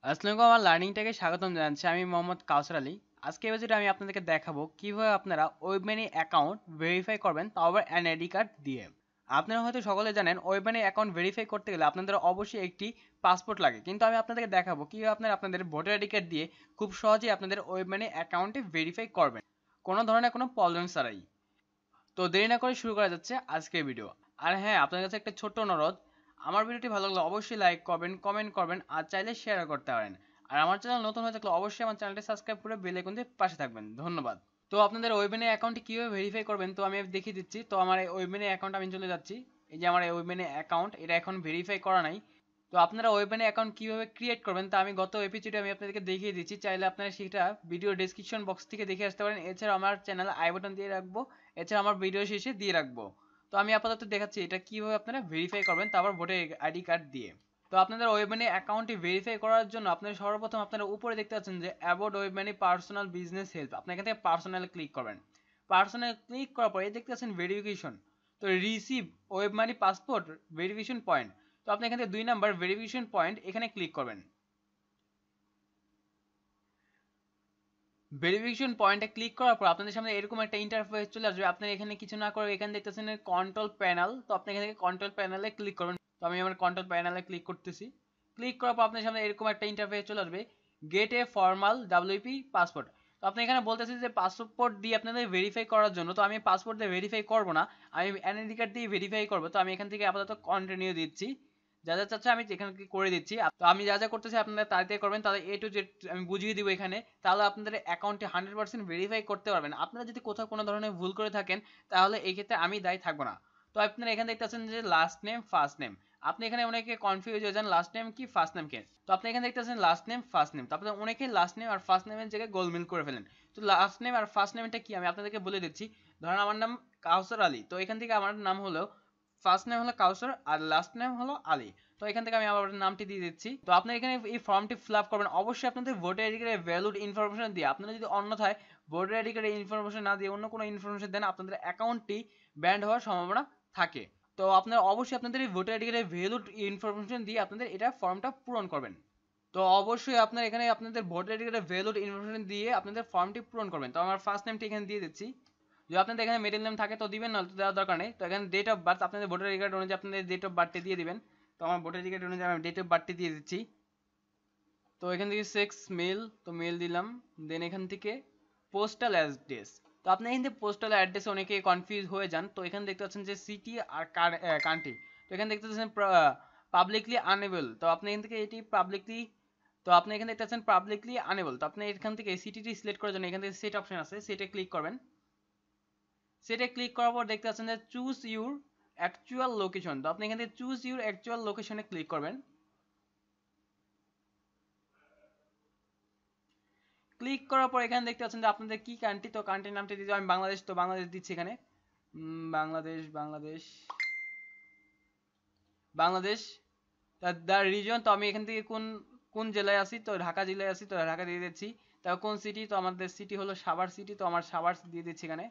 আসসালামু আলাইকুম, আমার লার্নিং টেকে স্বাগতম জানাচ্ছি। আমি মোহাম্মদ কাউসার আলী। আজকে এই ভিডিওতে আমি আপনাদেরকে দেখাবো কিভাবে আপনারা ওয়েবমানি অ্যাকাউন্ট ভেরিফাই করবেন, তাও আবার এনআইডি কার্ড দিয়ে। আপনারা হয়তো সকলে জানেন ওয়েবমানি অ্যাকাউন্ট ভেরিফাই করতে গেলে আপনাদের অবশ্যই একটি পাসপোর্ট লাগে, কিন্তু আমি আপনাদেরকে দেখাবো কিভাবে আপনারা আপনাদের ভোটার আইডি কার্ড দিয়ে খুব সহজেই আপনাদের ওয়েবমানি অ্যাকাউন্টে ভেরিফাই করবেন, কোনো ধরনের কোনো প্রবলেম ছাড়াই। তো দেরি না করে শুরু করা যাচ্ছে আজকের ভিডিও। আর হ্যাঁ, আপনাদের কাছে একটা ছোট্ট অনুরোধ, আমার ভিডিওটি ভালো লাগলে অবশ্যই লাইক করবেন, কমেন্ট করবেন, আর চাইলে শেয়ার করতে পারেন। আর আমার চ্যানেল নতুন হয়ে থাকলে অবশ্যই আমার চ্যানেলটি সাবস্ক্রাইব করে বেল আইকন দিয়ে পাশে থাকবেন। ধন্যবাদ। তো আপনাদের ওয়েবমানি অ্যাকাউন্টটি কীভাবে ভেরিফাই করবেন তো আমি দেখিয়ে দিচ্ছি। তো আমার এই ওয়েবমানি অ্যাকাউন্ট আমি চলে যাচ্ছি। এই যে আমার এই ওয়েবমানি অ্যাকাউন্ট, এটা এখন ভেরিফাই করা নাই। তো আপনারা ওয়েবমানি অ্যাকাউন্ট কীভাবে ক্রিয়েট করবেন তা আমি গত এপিসোডে আমি আপনাদেরকে দেখিয়ে দিচ্ছি। চাইলে আপনারা সেটা ভিডিও ডেসক্রিপশন বক্স থেকে দেখে আসতে পারেন। এছাড়া আমার চ্যানেলে আই বাটন দিয়ে রাখবো, এছাড়া আমার ভিডিও শেষে দিয়ে রাখবো। তো আমি আপাতত দেখাচ্ছি এটা কিভাবে আপনারা ভেরিফাই করবেন, তারপর ভোটার আইডি কার্ড দিয়ে। তো আপনাদের ওয়েবমানি অ্যাকাউন্টটি ভেরিফাই করার জন্য আপনারা সর্বপ্রথম আপনারা উপরে দেখতে পাচ্ছেন যে অ্যাবাউট ওয়েবমানি পার্সোনাল বিজনেস হেল্প, আপনি এখান থেকে পার্সোনালে ক্লিক করবেন। পার্সোনাল ক্লিক করার পর এই দেখতে পাচ্ছেন ভেরিফিকেশন। তো রিসিভ ওয়েবমানি পাসপোর্ট ভেরিফিকেশন পয়েন্ট, তো আপনি এখান থেকে 2 নাম্বার ভেরিফিকেশন পয়েন্ট এখানে ক্লিক করবেন। ভেরিফিকেশন পয়েন্টে ক্লিক করার পর আপনাদের সামনে এরকম একটা ইন্টারফেস চলে আসবে। আপনারা এখানে কিছু না করে এখানে দেখতেছেন কন্ট্রোল প্যানেল, তো আপনি এখান থেকে কন্ট্রোল প্যানেলে ক্লিক করবেন। তো আমি আমার কন্ট্রোল প্যানেলে ক্লিক করতেছি। ক্লিক করার পর আপনার সামনে এরকম একটা ইন্টারফেস চলে আসবে, gate a formal WP passport. তো আপনি এখানে বলতেছি যে পাসপোর্ট দিয়ে আপনাদের ভেরিফাই করার জন্য, তো আমি পাসপোর্ট দিয়ে ভেরিফাই করব না, আমি এনআইডি কার্ড দিয়ে ভেরিফাই করব। তো আমি এখান থেকে আপাতত কন্টিনিউ দিচ্ছি। যা যা চাচ্ছে আমি এখানে করে দিচ্ছি। তো আমি যা যা করতেছি আপনারা তাই তাই করবেন, তাহলে এ টু জেড আমি বুঝিয়ে দিব এখানে। তাহলে আপনাদের অ্যাকাউন্টে 100% ভেরিফাই করতে পারবেন। আপনারা যদি কোথাও কোনো ধরনের ভুল করে থাকেন তাহলে এই ক্ষেত্রে আমি দায়ী থাকবো না। তো আপনারা এখানে দেখতেছেন যে লাস্ট নেম ফার্স্ট নেম, আপনি এখানে অনেকে কনফিউজ হয়ে যান লাস্ট নেম কি ফার্স্ট নেম কে। তো আপনি এখানে দেখতেছেন লাস্ট নেম ফার্স্ট নেম, তো আপনারা অনেকে লাস্ট নেম আর ফার্স্ট নেমের জায়গায় গোলমিল করে ফেলেন। তো লাস্ট নেম আর ফার্স্ট নেমটা কি আমি আপনাদেরকে বলে দিচ্ছি। ধরেন আমার নাম কাউসার আলী, তো এখান থেকে আমার নাম হলো ফার্স্ট নেম হলো কাউসার আর লাস্ট নেম হলো আলী। তো এখান থেকে আমি আমার নামটি দিয়ে দিচ্ছি। তো আপনারা এখানে এই ফর্মটি ফিল আপ করবেন অবশ্যই আপনাদের ভোটার আইডি কার্ডের ভ্যালিড ইনফরমেশন দিয়ে। আপনারা যদি অন্যথায় ভোটার আইডি কার্ডের ইনফরমেশন না দিয়ে অন্য কোনো ইনফরমেশন দেন আপনাদের অ্যাকাউন্টটি ব্যান্ড হওয়ার সম্ভাবনা থাকে। তো আপনারা অবশ্যই আপনাদের এই ভোটার আইডি কার্ডের ভ্যালিড ইনফরমেশন দিয়ে আপনাদের এটা ফর্মটা পূরণ করবেন। তো অবশ্যই আপনারা এখানে আপনাদের ভোটার আইডি কার্ডের ভ্যালিড ইনফরমেশন দিয়ে আপনাদের ফর্মটি পূরণ করবেন। তো আমার ফার্স্ট নেমটি এখানে দিয়ে দিচ্ছি। যদি আপনাদের এখানে মিডল নেম থাকে তো দিবেন, না তো দেওয়ার দরকার নেই। তো এখানে ডেট অফ বার্থ আপনাদের ভোটার আইডি কার্ড অনুযায়ী আপনাদের ডেট অফ বার্থটি দিয়ে দিবেন। তো আমার ভোটার আইডি কার্ড অনুযায়ী আমি ডেট অফ বার্থটি দিয়ে দিচ্ছি। তো এখান থেকে সেক্স মেল, তো মেল দিলাম। দেন এখান থেকে পোস্টাল অ্যাড্রেস, তো আপনি এখান থেকে পোস্টাল অ্যাড্রেসে অনেকে কনফিউজ হয়ে যান। তো এখানে দেখতে পাচ্ছেন যে সিটি আর কান্ট্রি, তো এখানে দেখতে পাচ্ছেন পাবলিকলি আনএবল, তো আপনি এখান থেকে এটি পাবলিকলি, তো আপনি এখানে দেখতে পাচ্ছেন পাবলিকলি আনএবল, তো আপনি এখান থেকে সিটিটি সিলেক্ট করার জন্য এখান থেকে সেট অপশন আছে, সেটে ক্লিক করবেন। সেটে ক্লিক করার পর দেখতে পাচ্ছেন যে চুজ ইউর অ্যাকচুয়াল লোকেশন, তো আপনি এখান থেকে চুজ ইউর অ্যাকচুয়াল লোকেশনে ক্লিক করবেন। ক্লিক করার পর এখানে দেখতে পাচ্ছেন যে আপনাদের কি কান্ট্রি, তো কান্ট্রির নামটি দিতে আমি বাংলাদেশ, তো বাংলাদেশ দিচ্ছি এখানে। বাংলাদেশ বাংলাদেশ বাংলাদেশ। দ্য রিজন, তো আমি এখান থেকে কোন কোন জেলায় আছি, তো ঢাকা জেলায় আছি, তো ঢাকা দিয়ে দিচ্ছি। তারপর কোন সিটি, তো আমাদের সিটি হলো সাভার সিটি, তো আমার সাভার দিয়ে দিচ্ছি এখানে।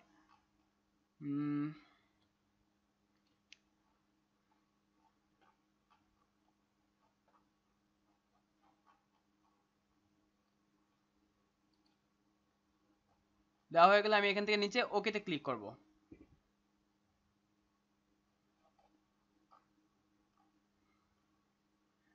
দেওয়া হয়ে গেলে আমি এখান থেকে নিচে ওকেতে ক্লিক করব।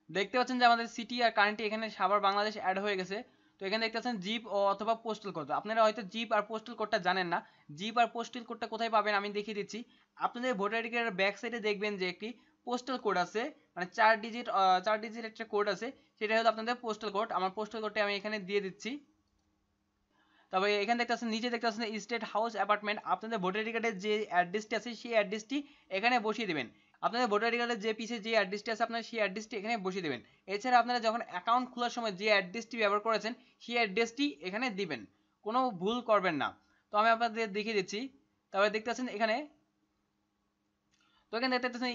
দেখতে পাচ্ছেন যে আমাদের সিটি আর কারেন্টলি এখানে সাভার বাংলাদেশ অ্যাড হয়ে গেছে। তো এখানে দেখতে পাচ্ছেন জিপ ও অথবা পোস্টাল কোড, আপনারা হয়তো জিপ আর পোস্টাল কোডটা জানেন না। জিপ আর পোস্টাল কোডটা কোথায় পাবেন আমি দেখিয়ে দিচ্ছি। আপনাদের ভোটার আইডি কার্ডের ব্যাক সাইডে দেখবেন যে একটি পোস্টাল কোড আছে, মানে 4 ডিজিট একটা কোড আছে, সেটা হলো আপনাদের পোস্টাল কোড। আমার পোস্টাল কোডটা আমি এখানে দিয়ে দিচ্ছি। তবে এখানে দেখতে পাচ্ছেন নিচে দেখতে পাচ্ছেন স্টেট হাউস অ্যাপার্টমেন্ট, আপনাদের ভোটার আইডি কার্ডের যে অ্যাড্রেসটি আছে সেই অ্যাড্রেসটি এখানে বসিয়ে দেবেন। আপনাদের ভোটার আইডি কার্ডের যে পিছে যে অ্যাড্রেসটি আছে আপনারা সেই অ্যাড্রেসটি এখানে বসিয়ে দেবেন। এছাড়া আপনারা যখন অ্যাকাউন্ট খোলার সময় যে অ্যাড্রেসটি ব্যবহার করেছেন সেই অ্যাড্রেসটি এখানে দিবেন, কোনো ভুল করবেন না। তো আমি আপনাদের দেখিয়ে দিচ্ছি। তারপরে দেখতে পাচ্ছেন এখানে, তো এখানে দেখতে পাচ্ছেন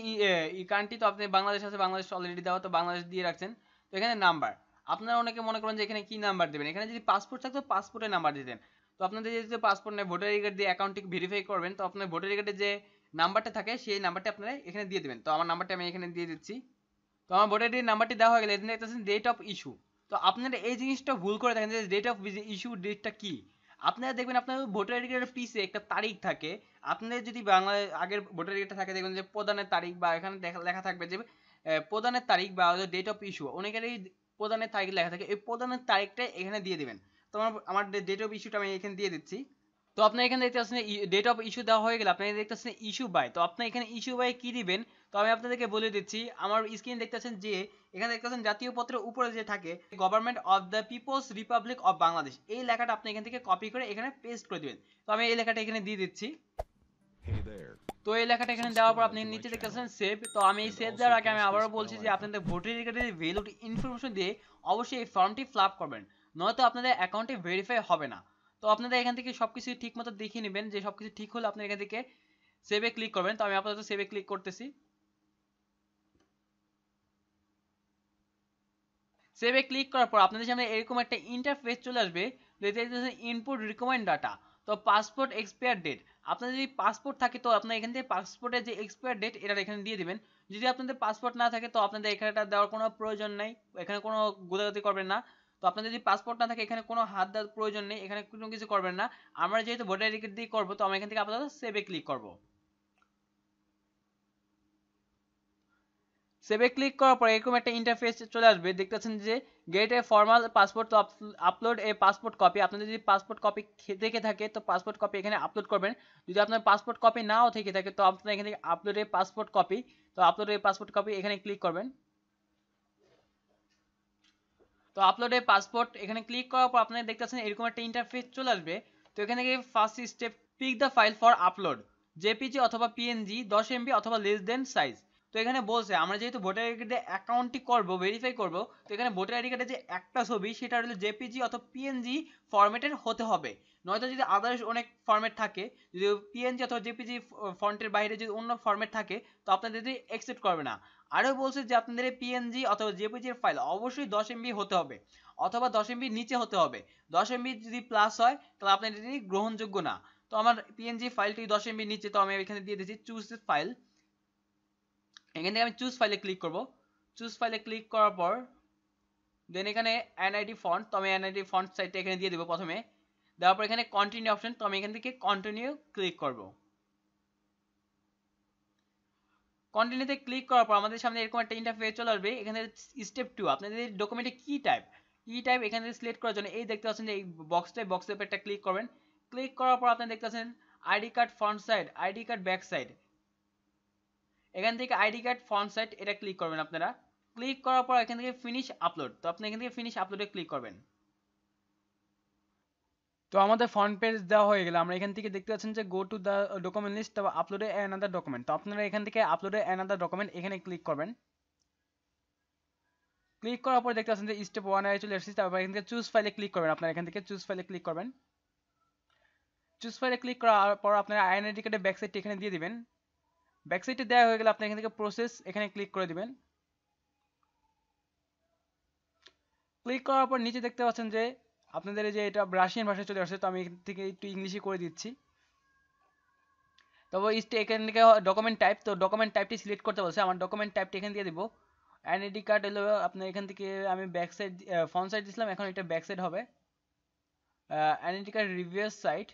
এই কান্ট্রি, তো আপনি বাংলাদেশ আছে, বাংলাদেশ অলরেডি দেওয়া, তো বাংলাদেশ দিয়ে রাখছেন। তো এখানে নাম্বার, আপনারা অনেকে মনে করেন যে এখানে কি নাম্বার দেবেন, এখানে যদি পাসপোর্ট থাকতো পাসপোর্টের নাম্বার দিতেন। তো আপনাদের যেহেতু পাসপোর্ট নেই, ভোটার আইডি কার্ড দিয়ে অ্যাকাউন্টটি ভেরিফাই করবেন, তো আপনার ভোটার আইডি কার্ডে যে নাম্বারটা থাকে সেই নাম্বারটা আপনারা এখানে দিয়ে দেবেন। তো আমার নাম্বারটা আমি এখানে দিয়ে দিচ্ছি। তো আমার ভোটার আইডির নাম্বারটি দেওয়া হয়ে গেলে এখানে দেখতেছেন ডেট অফ ইস্যু, তো তো আপনারা এই জিনিসটা ভুল করে থাকেন যে ডেট অফ ইস্যু ডেটটা কি। আপনারা দেখবেন আপনার ভোটার আইডি কার্ডের পিছে একটা তারিখ থাকে। আপনাদের যদি বাংলা আগের ভোটার আইডি থাকে দেখবেন যে প্রদানের তারিখ বা এখানে লেখা থাকবে যে প্রদানের তারিখ বা ডেট অফ ইস্যু, অনেকেরই প্রদানের তারিখ লেখা থাকে, এই প্রদানের তারিখটা এখানে দিয়ে দিবেন। তো আমার ডেট অফ ইস্যুটা আমি এখানে দিয়ে দিচ্ছি। তো আপনি এখানে দেখতে পাচ্ছেন ডেট অফ ইস্যু দেওয়া হয়ে গেলে আপনি দেখতে পাচ্ছেন ইস্যু বাই। তো আপনি এখানে ইস্যু বাই কি দিবেন, তো আমি আপনাদেরকে বলে দিচ্ছি। আমার স্ক্রিন দেখতে পাচ্ছেন যে এখানে দেখতে পাচ্ছেন জাতীয় পত্রের উপরে যে থাকে government of the people's republic of Bangladesh, এই লেখাটা আপনি এখান থেকে কপি করে এখানে পেস্ট করে দিবেন। তো আমি এই লেখাটা এখানে দিয়ে দিচ্ছি। তো এই লেখাটা এখানে দেওয়ার পর আপনি নিচে দেখতে পাচ্ছেন সেভ। তো আমি এই সেভ দেওয়ার আগে আমি আবারও বলছি যে আপনাদের ভোটার আইডি কার্ডের ভ্যালিড ইনফরমেশন দিয়ে অবশ্যই এই ফর্মটি ফিল আপ করবেন, নয়তো আপনাদের অ্যাকাউন্টে ভেরিফাই হবে না। তো আপনাদের এখান থেকে সবকিছু ঠিক মতো দেখে নেবেন, যে সবকিছু ঠিক হলে আপনি এখান থেকে সেভে ক্লিক করবেন। তো আমি আপাতত সেভে ক্লিক করতেছি। সেভে ক্লিক করার পর আপনাদের সামনে এরকম একটা ইন্টারফেস চলে আসবে, যেটা ইনপুট রিকমেন্ড ডাটা। তো পাসপোর্ট এক্সপায়ার ডেট, আপনাদের যদি পাসপোর্ট থাকে তো আপনার এখান থেকে পাসপোর্টের যে এক্সপায়ার ডেট এটা এখানে দিয়ে দিবেন। যদি আপনাদের পাসপোর্ট না থাকে তো আপনাদের এখানে দেওয়ার কোনো প্রয়োজন নেই, এখানে কোনো গোদাগাদি করবেন না। তো আপনাদের যদি পাসপোর্ট না থাকে এখানে কোনো হাত দেওয়ার প্রয়োজন নেই, এখানে কোনো কিছু করবেন না। আমরা যেহেতু ভোটার আইডি কার্ড দিয়ে করবো, তো আমরা এখান থেকে আপাতত সেভে ক্লিক করবো। সেভে ক্লিক করার পর এরকম একটা ইন্টারফেস চলে আসবে, দেখতে পাচ্ছেন যে গেট এ ফর্মাল পাসপোর্ট, তো আপলোড এ পাসপোর্ট কপি। আপনাদের যদি পাসপোর্ট কপি থেকে থাকে তো পাসপোর্ট কপি এখানে আপলোড করবেন। যদি আপনার পাসপোর্ট কপি নাও থেকে থাকে তো আপনার এখানে আপলোড এ পাসপোর্ট কপি, তো আপলোড এ পাসপোর্ট কপি এখানে ক্লিক করবেন। তো আপলোডে পাসপোর্ট এখানে ক্লিক করার পর আপনারা দেখতে পাচ্ছেন এরকম একটা ইন্টারফেস চলে আসবে। তো এখানে থেকে first step, pick the file for upload, JPEG অথবা পিএনজি 10 এমবি অথবা লেস দেন সাইজ। তো এখানে বলছে আমরা যেহেতু ভোটার আইডি কার্ডে অ্যাকাউন্টটি করব, ভেরিফাই করব, তো এখানে ভোটার আইডি কার্ডে যে একটা ছবি সেটা হলো জেপিজি অথবা পিএনজি ফরম্যাটের হতে হবে। নয়তো যদি আদার্স অনেক ফরম্যাট থাকে, যদি পিএনজি অথবা জেপিজি ফন্টের বাইরে যদি অন্য ফরম্যাট থাকে তো আপনাদের যদি অ্যাকসেপ্ট করবে না। আরও বলছে যে আপনাদের পিএনজি অথবা জেপিজি এর ফাইল অবশ্যই 10 এমবি হতে হবে অথবা 10 এমবি নিচে হতে হবে। 10 এমবি যদি প্লাস হয় তাহলে আপনার এটি গ্রহণযোগ্য না। তো আমার পিএনজি ফাইলটি 10 এমবি নিচে, তো আমি এখানে দিয়ে দিয়েছি চুজ ফাইল। এখান থেকে আমি চুজ ফাইলে ক্লিক করব। চুজ ফাইলে ক্লিক করার পর দেন এখানে এনআইডি ফন্ট, তো আমি এনআইডি ফন্ট সাইটটা এখানে দিয়ে দেবো প্রথমে। দেওয়ার পর এখানে কন্টিনিউ অপশন, তো আমি এখান থেকে কন্টিনিউ ক্লিক করব। কন্টিনিউতে ক্লিক করার পর আমাদের সামনে এরকম একটা ইন্টারফেস চলে আসবে। এখানে স্টেপ 2, আপনাদের ডকুমেন্টে কি টাইপ এখানে সিলেক্ট করার জন্য এই দেখতে পাচ্ছেন যে এই বক্সের উপর একটা ক্লিক করবেন। ক্লিক করার পর আপনি দেখতে পাচ্ছেন ID card front side, ID card back side. এখান থেকে আইডি কার্ড ফ্রন্ট সাইড এটা ক্লিক করবেন আপনারা। ক্লিক করার পর এখান থেকে ফিনিশ আপলোড, তো আপনি এখান থেকে ফিনিশ আপলোডে ক্লিক করবেন। তো আমাদের ফ্রন্ট পেজ দেওয়া হয়ে গেলে আমরা এখান থেকে দেখতে পাচ্ছেন যে go to the document list, আপলোডে অ্যানাদার ডকুমেন্ট। তো আপনারা এখান থেকে আপলোডে অ্যানাদার ডকুমেন্ট এখানে ক্লিক করবেন। ক্লিক করার পর দেখতে পাচ্ছেন যে স্টেপ 1 এ চলে এসেছে। তারপর এখান থেকে চুজ ফাইলে ক্লিক করবেন। আপনারা এখান থেকে চুজ ফাইলে ক্লিক করবেন। চুজ ফাইলে ক্লিক করার পর আপনারা আইডেন্টি কার্ডের ব্যাক সাইডটি এখানে দিয়ে দিবেন। ব্যাক সাইডটি দেওয়া হয়ে গেলে আপনি এখান থেকে প্রসেস এখানে ক্লিক করে দিবেন। ক্লিক করার পর নিচে দেখতে পাচ্ছেন যে আপনাদের এই যে এটা রাশিয়ান ভাষায় চলে আসছে, তো আমি এখান থেকে একটু ইংলিশে করে দিচ্ছি। তবে এখান থেকে ডকুমেন্ট টাইপ, তো ডকুমেন্ট টাইপটি সিলেক্ট করতে বলছে, আমার ডকুমেন্ট টাইপটি এখানে দিয়ে দিব। আইডেন্টি কার্ড হলো আপনার এখান থেকে আমি ব্যাক সাইড ফ্রন্ট সাইড দিছিলাম, এখন এটা ব্যাক সাইড হবে। আইডেন্টি কার্ড রিভিউয়ার সাইট,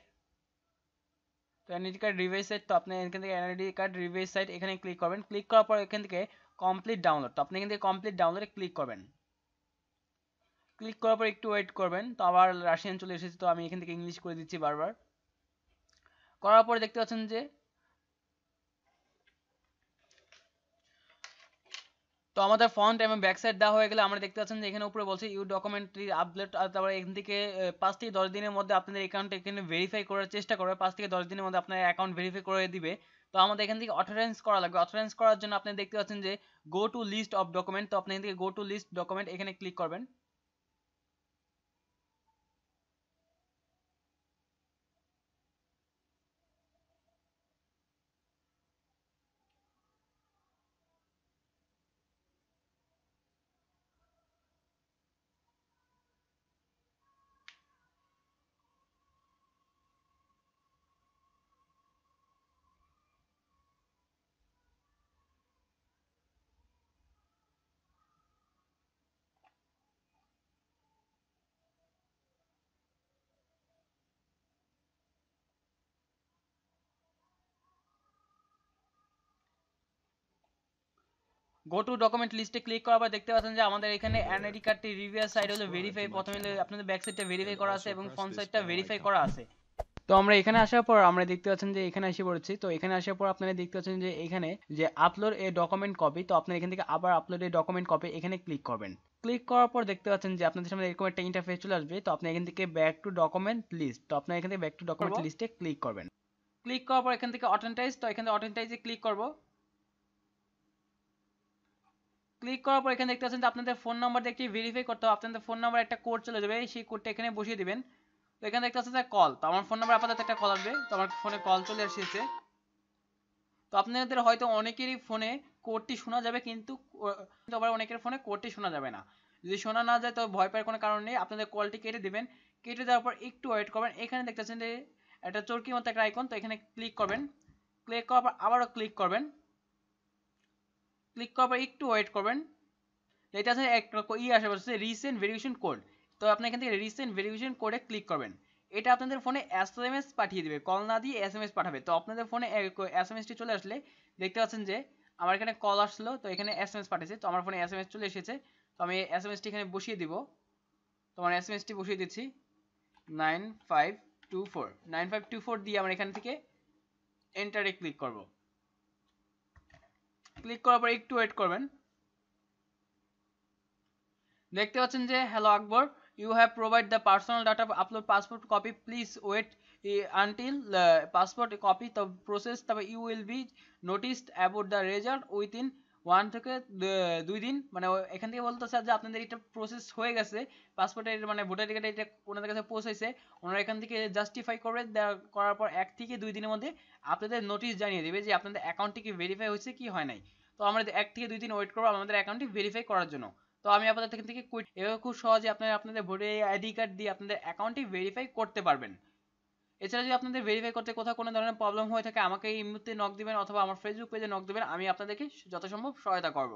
তো আইডেন্টি কার্ড রিভাইস সাইট, তো আপনি এখান থেকে আইডেন্টি কার্ড রিভাইস সাইট এখানে ক্লিক করবেন। ক্লিক করার পর এখান থেকে কমপ্লিট ডাউনলোড, তো আপনি এখান থেকে কমপ্লিট ডাউনলোডে ক্লিক করবেন। ক্লিক করার পর একটু ওয়েট করবেন। তো আবার রাশিয়ান চলে এসেছে, তো আমি এখান থেকে ইংলিশ করে দিচ্ছি বারবার। করার পরে দেখতে পাচ্ছেন যে তো আমাদের ফন্ট এবং ব্যাক সাইড দেওয়া হয়ে গেলে আমরা দেখতে পাচ্ছেন যে এখানে উপরে বলছে ইউ ডকুমেন্টারি আপডেট। তারপরে এখান থেকে 5 থেকে 10 দিনের মধ্যে আপনাদের অ্যাকাউন্ট এখানে ভেরিফাই করার চেষ্টা করবে। 5 থেকে 10 দিনের মধ্যে আপনার অ্যাকাউন্ট ভেরিফাই করে দিবে। তো আমাদের এখান থেকে অথরাইজ করা লাগবে। অথরাইজ করার জন্য আপনি দেখতে পাচ্ছেন যে go to list of document, তো আপনি এখান থেকে গো টু লিস্ট ডকুমেন্ট এখানে ক্লিক করবেন। গো টু ডকুমেন্ট লিস্টে ক্লিক করার পর দেখতে পাচ্ছেন যে আমাদের এখানে এনআইডি কার্ডটি রিভিউয়ার সাইড হলো ভেরিফাই, প্রথমে আপনাদের ব্যাক সাইডটা ভেরিফাই করা আছে এবং ফ্রন্ট সাইডটা ভেরিফাই করা আছে। তো আমরা এখানে আসার পর আমরা দেখতে পাচ্ছেন যে এখানে এসে পড়েছি। তো এখানে আসার পর আপনারা দেখতে পাচ্ছেন যে এখানে যে আপলোড এ ডকুমেন্ট কপি, তো আপনারা এখান থেকে আবার আপলোড এ ডকুমেন্ট কপি এখানে ক্লিক করবেন। ক্লিক করার পর দেখতে পাচ্ছেন যে আপনাদের সামনে এরকম একটা ইন্টারফেস চলে আসবে। তো আপনি এখান থেকে ব্যাক টু ডকুমেন্ট লিস্ট, তো আপনি এখান থেকে ব্যাক টু ডকুমেন্ট লিস্টে ক্লিক করবেন। ক্লিক করার পর এখান থেকে অথেন্টাইজ, তো এখানে অথেন্টাইজে ক্লিক করব। ক্লিক করার পর এখানে দেখতে পাচ্ছেন যে আপনাদের ফোন নাম্বার দিয়ে একটি ভেরিফাই করতে হবে। আপনাদের ফোন নাম্বার একটা কোড চলে যাবে, সেই কোডটা এখানে বসিয়ে দিবেন। তো এখানে দেখতে পাচ্ছেন যে কল, তো আমার ফোন নাম্বার আপাতত একটা কল আসবে, তো আমার ফোনে কল চলে এসেছে। তো আপনাদের হয়তো অনেকেরই ফোনে কোডটি শোনা যাবে, কিন্তু আবার অনেকের ফোনে কোডটি শোনা যাবে না। যদি শোনা না যায় তো ভয় পাওয়ার কোনো কারণ নেই, আপনাদের কলটি কেটে দিবেন। কেটে দেওয়ার পর একটু ওয়েট করবেন। এখানে দেখতেছেন যে একটা চরকির মতো একটা আইকন, তো এখানে ক্লিক করবেন। ক্লিক করার পর আবারও ক্লিক করবেন। ক্লিক করার পর একটু ওয়েট করবেন। এটা আছে একটা আসে বলছে রিসেন্ট ভেরিফিকেশন কোড, তো আপনি এখান থেকে রিসেন্ট ভেরিফিকেশন কোডে ক্লিক করবেন। এটা আপনাদের ফোনে এসএমএস পাঠিয়ে দিবে, কল না দিয়ে এসএমএস পাঠাবে। তো আপনাদের ফোনে এসএমএসটি চলে আসলে দেখতে পাচ্ছেন যে আমার এখানে কল আসলো, তো এখানে এসএমএস পাঠিয়েছে, তো আমার ফোনে এসএমএস চলে এসেছে। তো আমি এসএমএসটি এখানে বসিয়ে দিব। তো আমার এসএমএসটি বসিয়ে দিচ্ছি 9524 দিয়ে আমরা এখান থেকে এন্টারে ক্লিক করব। ক্লিক করার পর একটু ওয়েট করবেন। দেখতে পাচ্ছেন যে hello Akbar, you have provide the personal data upload passport copy, please wait until passport copy to process, তবে you will be noticed about the result within 1 থেকে 2 দিন। মানে এখান থেকে বলতেছে যে আপনাদের এটা প্রসেস হয়ে গেছে, পাসপোর্টের মানে ভোটার কার্ডে এটা ওনাদের কাছে পৌঁছাইছে, ওনারা এখান থেকে জাস্টিফাই করবে, করার পর 1 থেকে 2 দিনের মধ্যে আপনাদের নোটিশ জানিয়ে দেবে যে আপনাদের অ্যাকাউন্টটি কি ভেরিফাই হয়েছে কি হয় নাই। তো আমরা 1 থেকে 2 দিন ওয়েট করবো আমাদের অ্যাকাউন্টটি ভেরিফাই করার জন্য। তো আমি আপনাদের এখান থেকে কুইট, এভাবে খুব সহজে আপনারা আপনাদের ভোটার আইডি কার্ড দিয়ে আপনাদের অ্যাকাউন্টটি ভেরিফাই করতে পারবেন। এছাড়া যদি আপনাদের ভেরিফাই করতে কোথাও কোনো ধরনের প্রবলেম হয়ে থাকে আমাকে এই মুহূর্তে নক দিবেন অথবা আমার ফেসবুক পেজে নক দিবেন, আমি আপনাদেরকে যথাসম্ভব সহায়তা করব।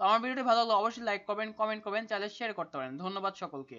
তো আমার ভিডিওটি ভালো লাগলে অবশ্যই লাইক করবেন, কমেন্ট করবেন, চাইলে শেয়ার করতে পারেন। ধন্যবাদ সকলকে।